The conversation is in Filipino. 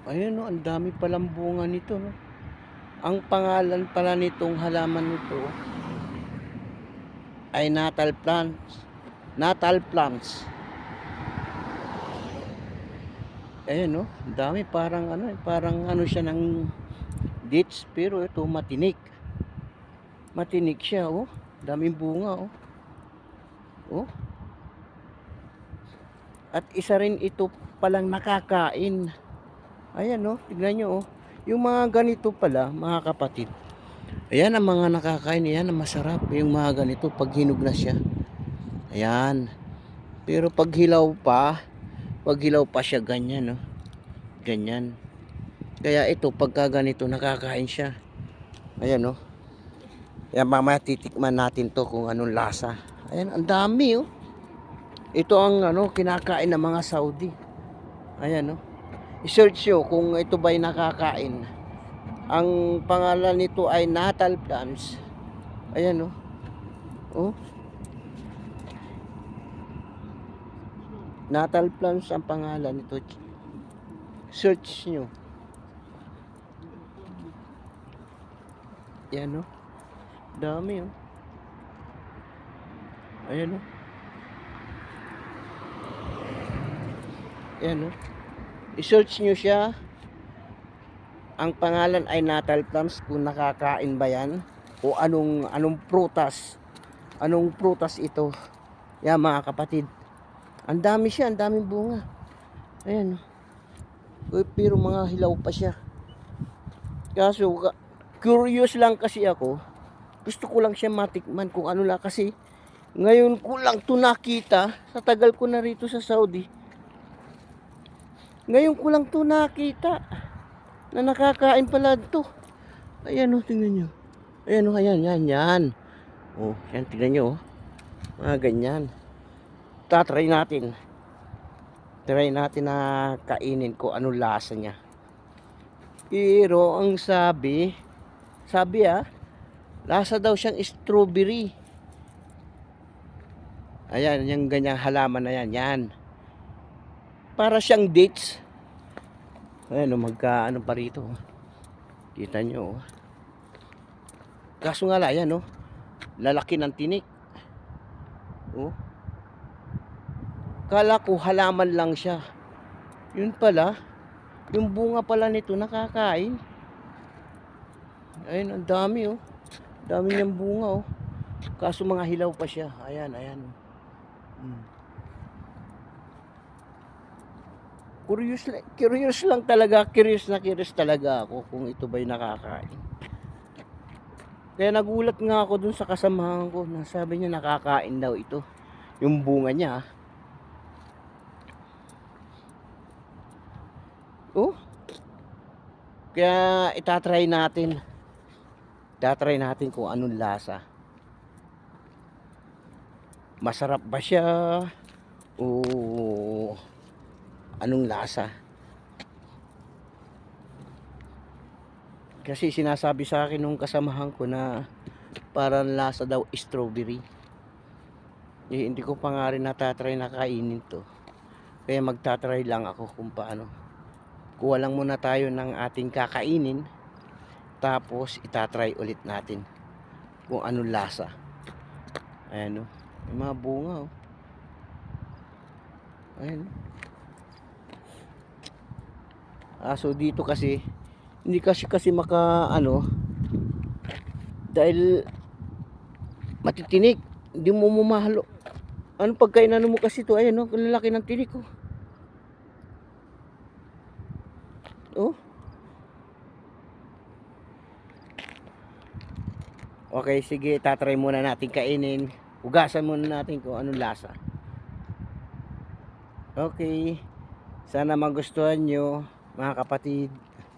Ayun, no, ang dami palang bunga nito, no. Ang pangalan pala nitong halaman nito ay natal plants. Natal plants. Ayun, no. Ang dami, parang ano siya ng dates, pero ito matinik. Matinik siya, oh. Daming bunga, oh. Oh. At isa rin ito palang nakakain. Ayan, no. Tignan nyo, oh. Yung mga ganito pala, mga kapatid. Ayan ang mga nakakain. Ayan ang masarap. Yung mga ganito pag hinog na siya. Ayan. Pero pag hilaw pa siya ganyan, no. Ganyan. Kaya ito pagka ganito nakakain siya. Ayan, no. Kaya mamaya titikman natin to kung anong lasa. Ayan, ang dami, oh. Ito ang kinakain ng mga Saudi. Ayan, no. I-search nyo kung ito ba'y nakakain. Ang pangalan nito ay natal plants. Ayan, no. Oh. Natal plants ang pangalan nito. Search nyo. Yan, no. Dami, oh. Ayan, no. Ayan, no. I-search nyo siya. Ang pangalan ay natal plants, kung nakakain ba yan o anong prutas. Anong prutas ito? Yan, mga kapatid. Ang dami siya, ang daming bunga. Ayan, no. Pero mga hilaw pa siya. Kaso curious lang kasi ako. Gusto ko lang siya matikman kung ano lang, kasi ngayon ko lang to nakita sa tagal ko na rito sa Saudi. Ngayon ko lang to nakita na nakakain pala to. Ayan, oh, tingnan nyo. Ayan, oh, yan. Oh, yan, tingnan nyo, oh. Mga ganyan. Try natin. Try natin na kainin ko anong lasa niya. Pero ang sabi lasa daw siyang strawberry. Ayan, yung ganyang halaman na yan. Para siyang dates. Ayan, oh, magkaano pa rito. Kita nyo, oh. Kaso nga lang, ayan, oh. Lalaki ng tinik. Oh. Kala ko halaman lang siya. Yun pala, yung bunga pala nito nakakain. Ayun, ang dami, oh. Dami niyang bunga, oh. Kaso mga hilaw pa siya. Ayan. Curious lang talaga. Curious talaga ako kung ito ba'y nakakain. Kaya nagulat nga ako dun sa kasamahan ko na sabi niya nakakain daw ito. Yung bunga niya. Oh. Kaya itatry natin. Itatry natin kung anong lasa. Masarap ba siya? O anong lasa? Kasi sinasabi sa akin nung kasamahan ko na parang lasa daw strawberry. Hindi ko pa nga rin natatry na kainin to. Kaya magtatry lang ako kung paano. Kuha lang muna tayo ng ating kakainin. Tapos itatry ulit natin kung anong lasa. Ayan, oh. May mga bunga, oh. Ayan. So dito kasi hindi kasi maka dahil matitinik, hindi mo mamahalo. Ano pagkainan mo kasi to? Ayan, oh, lalaki ng tinik, oh. Oh. Okay, sige, tatry muna natin kainin. Ugasan muna natin kung anong lasa. Okay. Sana magustuhan nyo, mga kapatid.